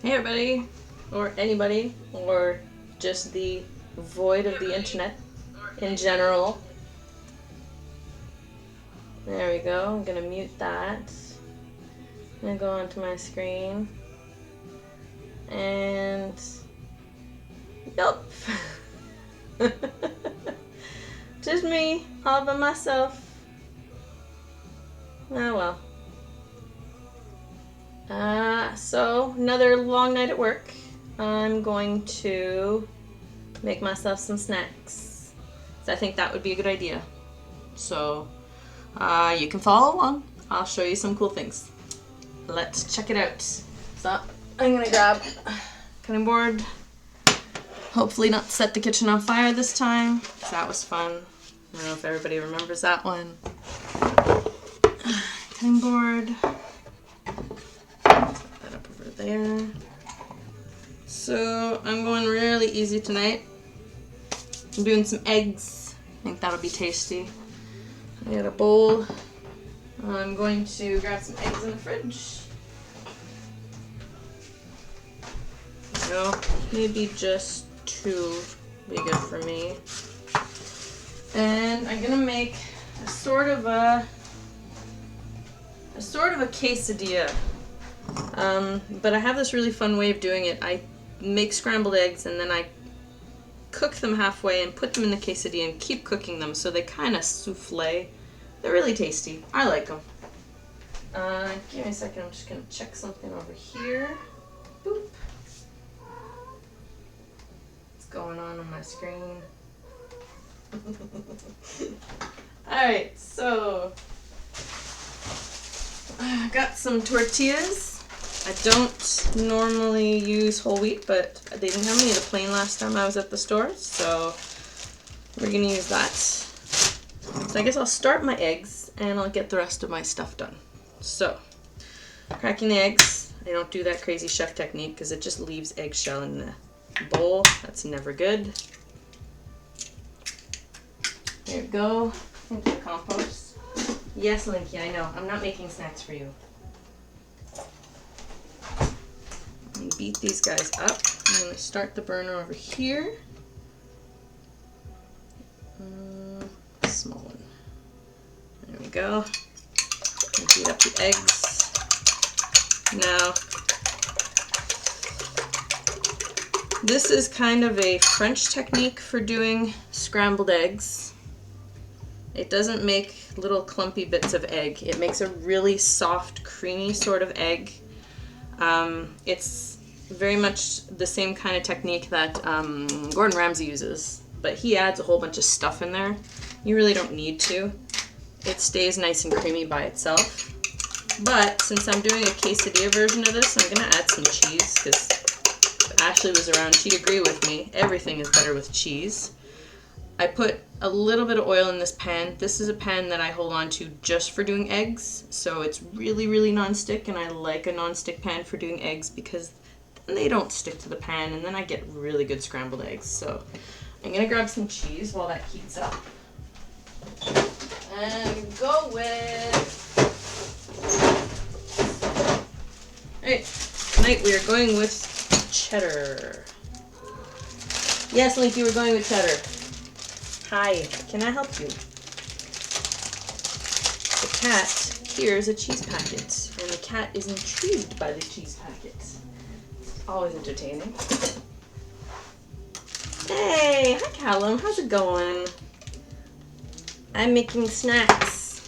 Hey everybody, or anybody, or just the void of the internet in general. There we go, I'm gonna mute that. I'm gonna go onto my screen. And yup. Just me, all by myself. Oh well. So another long night at work. I'm going to make myself some snacks. So I think that would be a good idea. So you can follow along. I'll show you some cool things. Let's check it out. So I'm gonna grab a cutting board. Hopefully not set the kitchen on fire this time, because that was fun. I don't know if everybody remembers that one. Cutting board. Set that up over there. So I'm going really easy tonight. I'm doing some eggs. I think that'll be tasty. I got a bowl. I'm going to grab some eggs in the fridge. No, maybe just 2 be good for me. And I'm gonna make a sort of a quesadilla. But I have this really fun way of doing it. I make scrambled eggs and then I cook them halfway and put them in the quesadilla and keep cooking them so they kind of souffle. They're really tasty. I like them. Give me a second. I'm just gonna check something over here. Boop. What's going on my screen? Alright, so I got some tortillas. I don't normally use whole wheat, but they didn't have any of the plain last time I was at the store, so we're gonna use that. So I guess I'll start my eggs and I'll get the rest of my stuff done. So, cracking the eggs. I don't do that crazy chef technique because it just leaves eggshell in the bowl. That's never good. There we go. Into the compost. Yes, Linky, I know. I'm not making snacks for you. And beat these guys up. I'm going to start the burner over here. Small one. There we go. And beat up the eggs. Now, this is kind of a French technique for doing scrambled eggs. It doesn't make little clumpy bits of egg. It makes a really soft, creamy sort of egg. It's very much the same kind of technique that Gordon Ramsay uses, but he adds a whole bunch of stuff in there. You really don't need to. It stays nice and creamy by itself. But since I'm doing a quesadilla version of this, I'm gonna add some cheese, because if Ashley was around, she'd agree with me. Everything is better with cheese. I put a little bit of oil in this pan. This is a pan that I hold on to just for doing eggs, so it's really, really non-stick, and I like a non-stick pan for doing eggs because then they don't stick to the pan, and then I get really good scrambled eggs. So I'm gonna grab some cheese while that heats up. And go with... Alright, tonight we are going with cheddar. Yes, Link, you were going with cheddar. Hi, can I help you? The cat hears a cheese packet, and the cat is intrigued by the cheese packet. It's always entertaining. Hey, hi Callum, how's it going? I'm making snacks.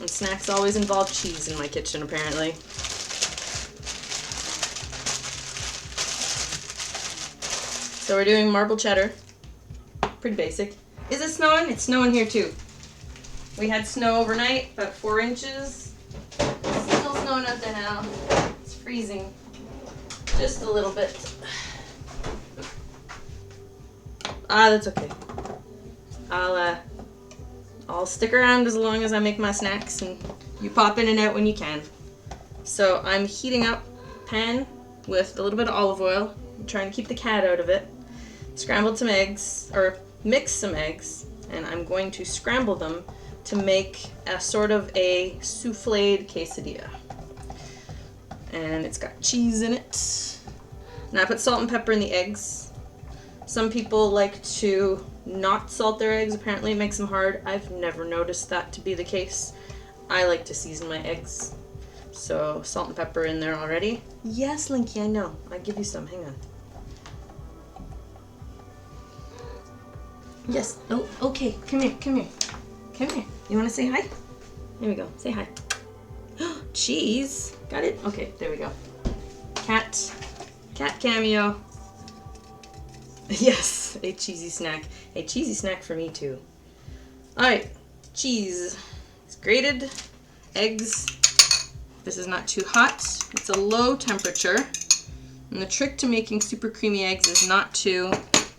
And snacks always involve cheese in my kitchen, apparently. So we're doing marbled cheddar. Pretty basic. Is it snowing? It's snowing here too. We had snow overnight, about 4 inches. It's still snowing out there now. It's freezing. Just a little bit. That's okay. I'll stick around as long as I make my snacks, and you pop in and out when you can. So I'm heating up a pan with a little bit of olive oil. I'm trying to keep the cat out of it. Scrambled some eggs, or mix some eggs, and I'm going to scramble them to make a sort of a souffled quesadilla. And it's got cheese in it. Now I put salt and pepper in the eggs. Some people like to not salt their eggs. Apparently it makes them hard. I've never noticed that to be the case. I like to season my eggs. So salt and pepper in there already. Yes, Linky, I know. I'll give you some. Hang on. Yes. Oh, okay. Come here. Come here. Come here. You want to say hi? There we go. Say hi. Cheese. Got it? Okay, there we go. Cat. Cat cameo. Yes, a cheesy snack. A cheesy snack for me too. Alright, cheese. It's grated. Eggs. This is not too hot. It's a low temperature. And the trick to making super creamy eggs is not to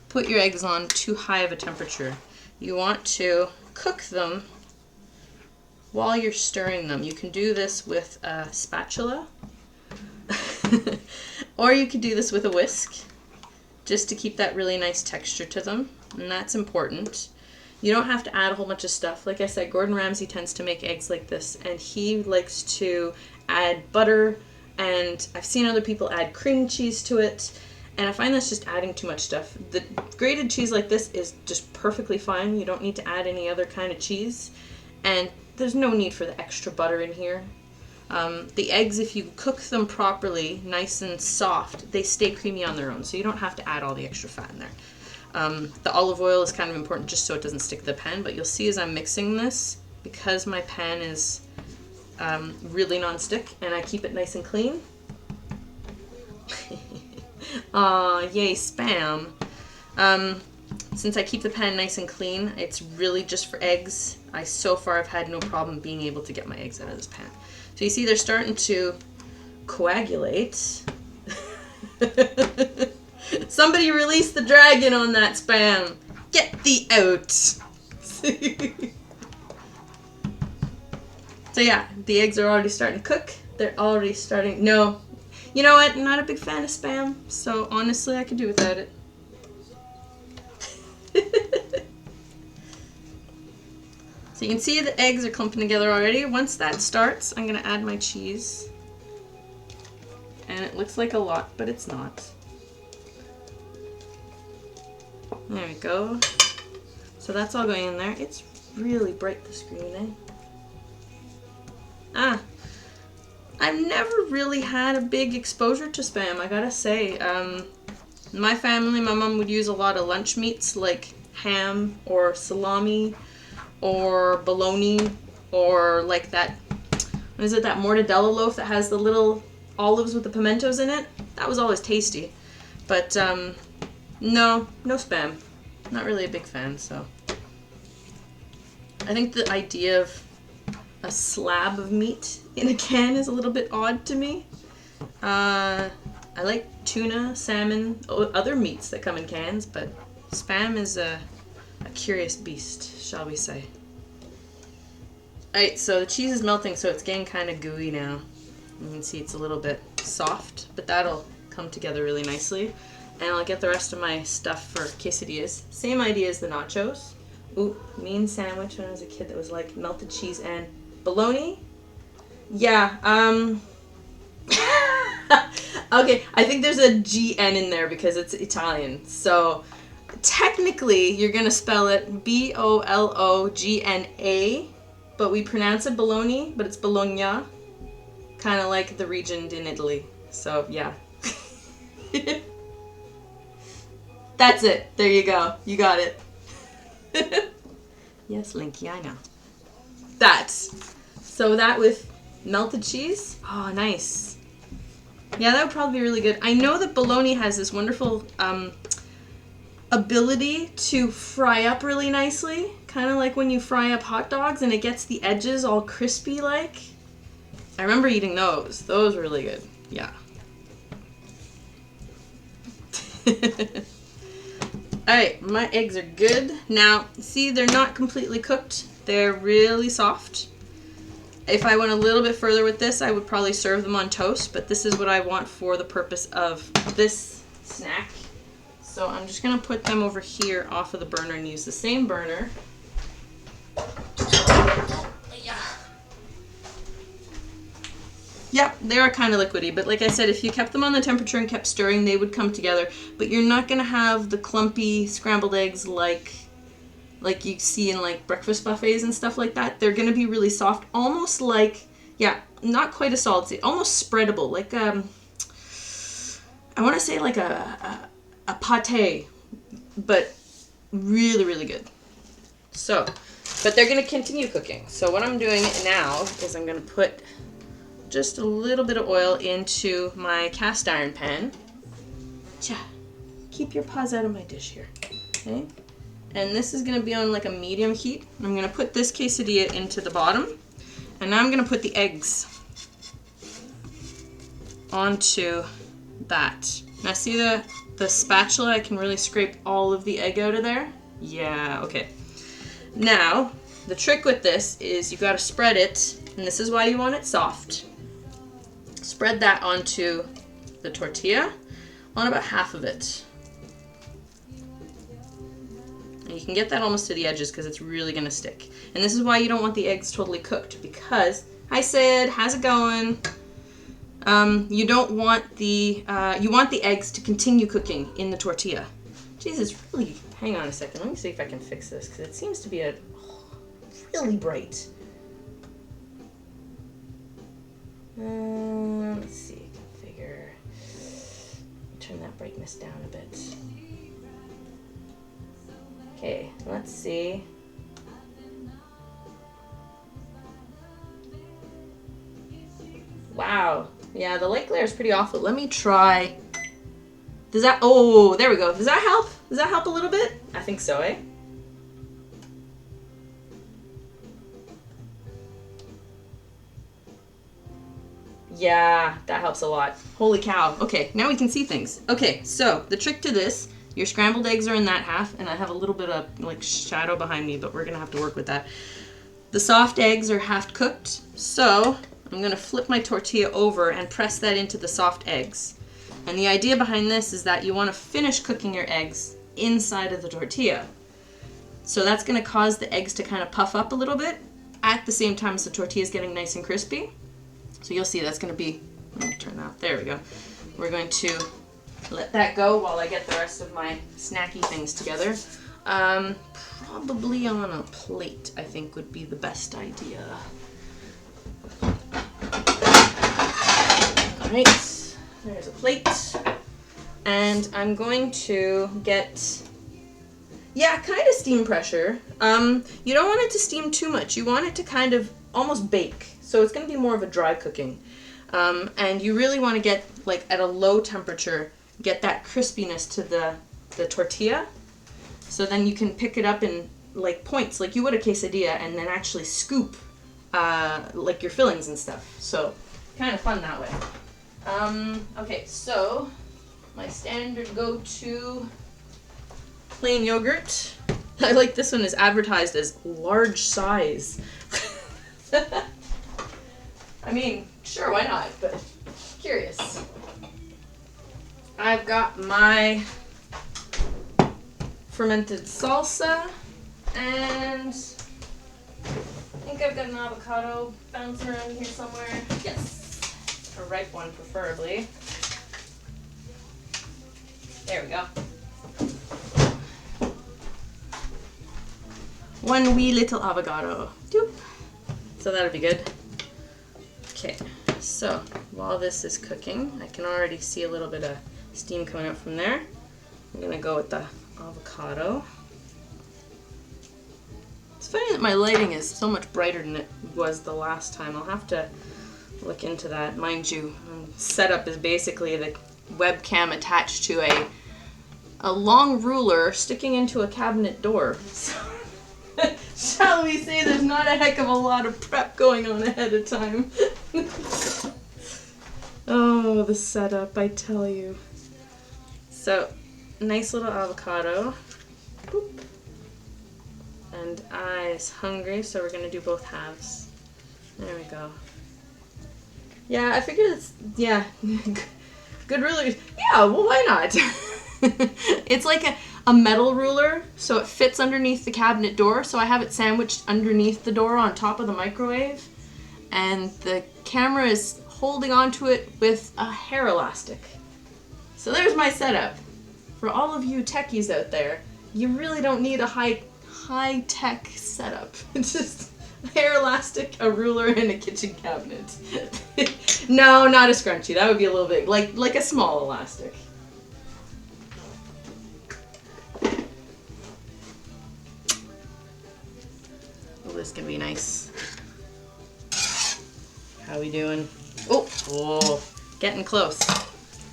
put your eggs on too high of a temperature. You want to cook them while you're stirring them. You can do this with a spatula. Or you could do this with a whisk, just to keep that really nice texture to them, and that's important. You don't have to add a whole bunch of stuff. Like I said, Gordon Ramsay tends to make eggs like this, and he likes to add butter, and I've seen other people add cream cheese to it, and I find that's just adding too much stuff. The grated cheese like this is just perfectly fine. You don't need to add any other kind of cheese, and there's no need for the extra butter in here. The eggs, if you cook them properly, nice and soft, they stay creamy on their own, so you don't have to add all the extra fat in there. The olive oil is kind of important just so it doesn't stick to the pan, but you'll see as I'm mixing this, because my pan is really non-stick and I keep it nice and clean. Aw, yay, Spam. Since I keep the pan nice and clean, it's really just for eggs. So far I've had no problem being able to get my eggs out of this pan. So you see they're starting to coagulate. Somebody release the dragon on that, Spam. Get thee out. So yeah, the eggs are already starting to cook. They're already starting, no. You know what, I'm not a big fan of Spam, so honestly I could do without it. So you can see the eggs are clumping together already. Once that starts, I'm going to add my cheese. And it looks like a lot, but it's not. There we go. So that's all going in there. It's really bright, the screen, eh? I've never really had a big exposure to Spam, I gotta say. My family, my mom would use a lot of lunch meats like ham or salami or bologna or like that, what is it, that mortadella loaf that has the little olives with the pimentos in it? That was always tasty. But no Spam. Not really a big fan, so. I think the idea of a slab of meat in a can is a little bit odd to me. I like tuna, salmon, other meats that come in cans, but Spam is a curious beast, shall we say. Alright, so the cheese is melting, so it's getting kind of gooey now. You can see it's a little bit soft, but that'll come together really nicely. And I'll get the rest of my stuff for quesadillas. Same idea as the nachos. Ooh, mean sandwich when I was a kid that was like melted cheese and bologna. Yeah, okay, I think there's a GN in there because it's Italian. So technically you're gonna spell it B-O-L-O-G-N-A, but we pronounce it bologna, but it's Bologna, kind of like the region in Italy. So yeah. That's it. There you go. You got it. Yes, Linky, I know. So that with melted cheese. Oh, nice. Yeah, that would probably be really good. I know that bologna has this wonderful ability to fry up really nicely. Kind of like when you fry up hot dogs and it gets the edges all crispy like. I remember eating those. Those were really good. Yeah. Alright, my eggs are good. Now, see, they're not completely cooked. They're really soft. If I went a little bit further with this, I would probably serve them on toast, but this is what I want for the purpose of this snack. So I'm just going to put them over here off of the burner and use the same burner. Yeah. Yep, they are kind of liquidy, but like I said, if you kept them on the temperature and kept stirring, they would come together. But you're not gonna have the clumpy scrambled eggs like you see in like breakfast buffets and stuff like that. They're gonna be really soft, almost like, yeah, not quite a solid state, almost spreadable, like I want to say like a pate, but really, really good. So, but they're gonna continue cooking. So what I'm doing now is I'm gonna put just a little bit of oil into my cast iron pan. Keep your paws out of my dish here, okay? And this is gonna be on like a medium heat. I'm gonna put this quesadilla into the bottom, and now I'm gonna put the eggs onto that. Now see the spatula, I can really scrape all of the egg out of there. Yeah, okay. Now, the trick with this is you gotta spread it, and this is why you want it soft. Spread that onto the tortilla, on about half of it. And you can get that almost to the edges because it's really gonna stick. And this is why you don't want the eggs totally cooked, because, hi Sid, how's it going? You don't want you want the eggs to continue cooking in the tortilla. Jesus, really, hang on a second. Let me see if I can fix this, because it seems to be really bright. Let's see, configure. Turn that brightness down a bit. Okay, let's see. Wow. Yeah, the light glare is pretty awful. Let me try. Does that, oh, there we go. Does that help? Does that help a little bit? I think so, eh? Yeah, that helps a lot. Holy cow. Okay, now we can see things. Okay, so the trick to this, your scrambled eggs are in that half, and I have a little bit of like shadow behind me, but we're gonna have to work with that. The soft eggs are half cooked, so I'm gonna flip my tortilla over and press that into the soft eggs. And the idea behind this is that you wanna finish cooking your eggs inside of the tortilla. So that's gonna cause the eggs to kind of puff up a little bit at the same time as the tortilla is getting nice and crispy. So you'll see that's gonna be, let me turn that, there we go. We're going to let that go while I get the rest of my snacky things together. Probably on a plate, I think would be the best idea. Alright, there's a plate. And I'm going to get, yeah, kind of steam pressure. You don't want it to steam too much. You want it to kind of almost bake. So it's going to be more of a dry cooking. And you really want to get, like, at a low temperature, get that crispiness to the tortilla. So then you can pick it up in, like, points, like you would a quesadilla, and then actually scoop, like, your fillings and stuff. So kind of fun that way. Okay, so my standard go-to plain yogurt. I like this one is advertised as large size. I mean, sure, why not, but curious. I've got my fermented salsa, and I think I've got an avocado bouncing around here somewhere. Yes, a ripe one preferably. There we go. One wee little avocado. Doop. So that'll be good. Okay, so while this is cooking, I can already see a little bit of steam coming out from there. I'm gonna go with the avocado. It's funny that my lighting is so much brighter than it was the last time. I'll have to look into that. Mind you, setup is basically the webcam attached to a long ruler sticking into a cabinet door. So shall we say there's not a heck of a lot of prep going on ahead of time. Oh, the setup, I tell you. So, nice little avocado. Boop. And I's hungry, so we're gonna do both halves. There we go. Yeah, I figured it's, yeah, good rulers. Yeah, well, why not? It's like a metal ruler, so it fits underneath the cabinet door, so I have it sandwiched underneath the door on top of the microwave. And the camera is holding onto it with a hair elastic. So there's my setup. For all of you techies out there, you really don't need a high-tech setup. It's just a hair elastic, a ruler, and a kitchen cabinet. No, not a scrunchie. That would be a little big. Like a small elastic. Oh, this is gonna be nice. How we doing? Oh, getting close.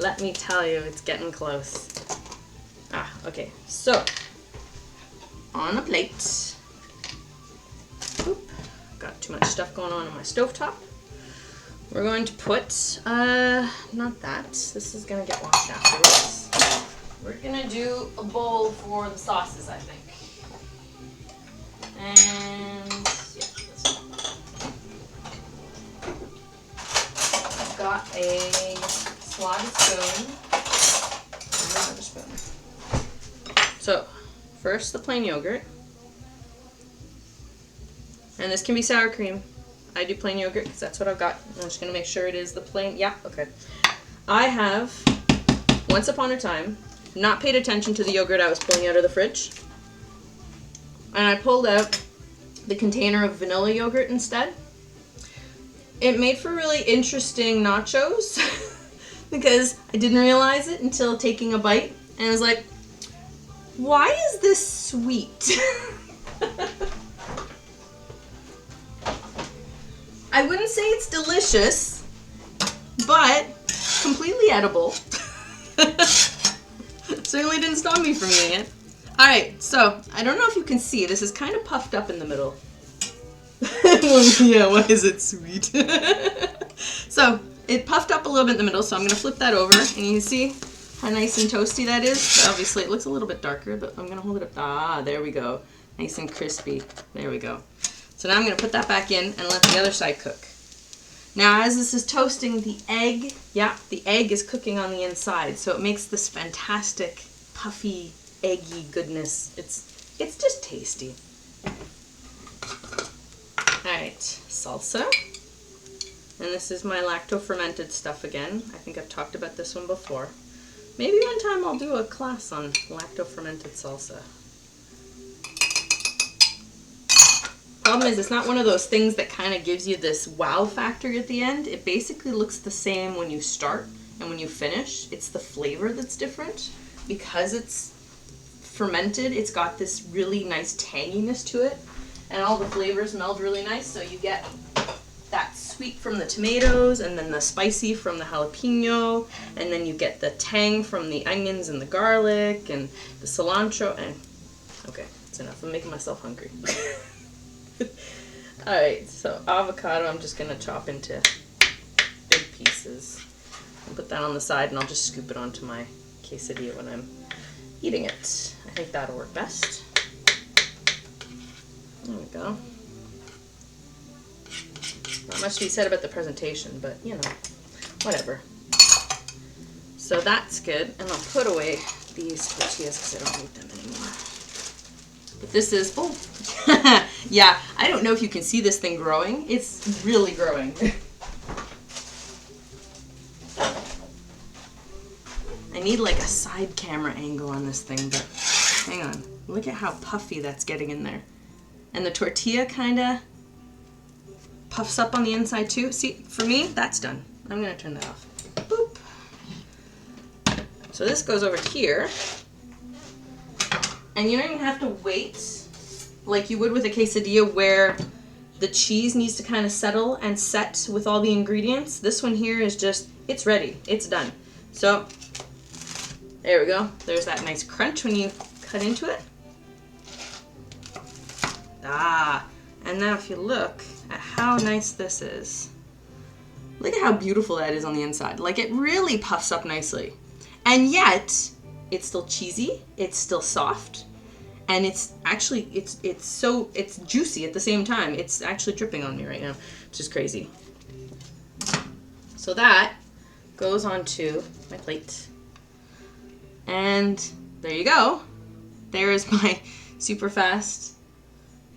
Let me tell you, it's getting close. Okay, so on a plate. Oop, got too much stuff going on my stovetop. We're going to put, not that. This is gonna get washed afterwards. We're gonna do a bowl for the sauces, I think. And yeah, this one. I've got a slotted spoon. Another spoon. So, first the plain yogurt. And this can be sour cream. I do plain yogurt because that's what I've got. I'm just going to make sure it is the plain. Yeah, okay. I have, once upon a time, not paid attention to the yogurt I was pulling out of the fridge. And I pulled out the container of vanilla yogurt instead. It made for really interesting nachos because I didn't realize it until taking a bite. And I was like, why is this sweet? I wouldn't say it's delicious, but completely edible. Certainly didn't stop me from eating it. Alright, so I don't know if you can see, this is kind of puffed up in the middle. Yeah, why is it sweet? So, it puffed up a little bit in the middle, so I'm going to flip that over, and you can see how nice and toasty that is. Obviously, it looks a little bit darker, but I'm going to hold it up. Ah, there we go. Nice and crispy. There we go. So now I'm going to put that back in and let the other side cook. Now, as this is toasting, the egg, the egg is cooking on the inside, so it makes this fantastic, puffy, eggy goodness. It's just tasty. Alright, salsa. And this is my lacto-fermented stuff again. I think I've talked about this one before. Maybe one time I'll do a class on lacto-fermented salsa. Problem is, it's not one of those things that kind of gives you this wow factor at the end. It basically looks the same when you start and when you finish. It's the flavor that's different. Because it's fermented, it's got this really nice tanginess to it. And all the flavors meld really nice, so you get that sweet from the tomatoes, and then the spicy from the jalapeno, and then you get the tang from the onions and the garlic, and the cilantro, and okay, it's enough. I'm making myself hungry. Alright, so avocado I'm just going to chop into big pieces. I'll put that on the side, and I'll just scoop it onto my quesadilla when I'm eating it. I think that'll work best. There we go. Not much to be said about the presentation, but you know, whatever. So that's good, and I'll put away these tortillas because I don't need them anymore. But this is, oh, yeah, I don't know if you can see this thing growing. It's really growing. I need like a side camera angle on this thing, but hang on. Look at how puffy that's getting in there. And the tortilla kind of puffs up on the inside too. See, for me, that's done. I'm going to turn that off. Boop. So this goes over here. And you don't even have to wait like you would with a quesadilla where the cheese needs to kind of settle and set with all the ingredients. This one here is just, it's ready. It's done. So there we go. There's that nice crunch when you cut into it. Ah, and now if you look at how nice this is, look at how beautiful that is on the inside. Like, it really puffs up nicely. And yet, it's still cheesy, it's still soft, and it's actually, it's juicy at the same time. It's actually dripping on me right now, which is crazy. So that goes onto my plate. And there you go. There is my super fast.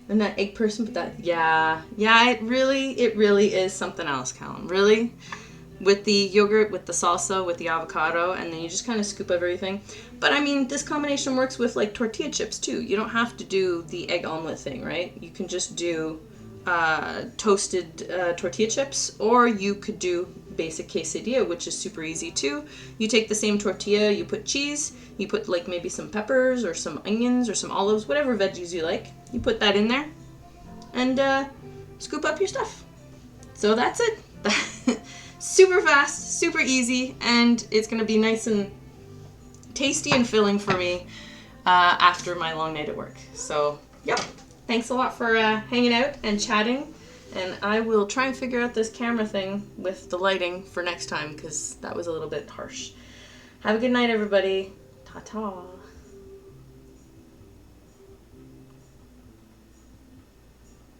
I'm not egg person, but that, yeah, it really is something else, Callum. Really? with the yogurt, with the salsa, with the avocado, and then you just kind of scoop everything. But I mean, this combination works with like tortilla chips too. You don't have to do the egg omelet thing, right? You can just do toasted tortilla chips, or you could do basic quesadilla, which is super easy too. You take the same tortilla, you put cheese, you put like maybe some peppers or some onions or some olives, whatever veggies you like. You put that in there and scoop up your stuff. So that's it. Super fast, super easy, and it's gonna be nice and tasty and filling for me after my long night at work. So, yep. Thanks a lot for hanging out and chatting, and I will try and figure out this camera thing with the lighting for next time, because that was a little bit harsh. Have a good night, everybody. Ta-ta.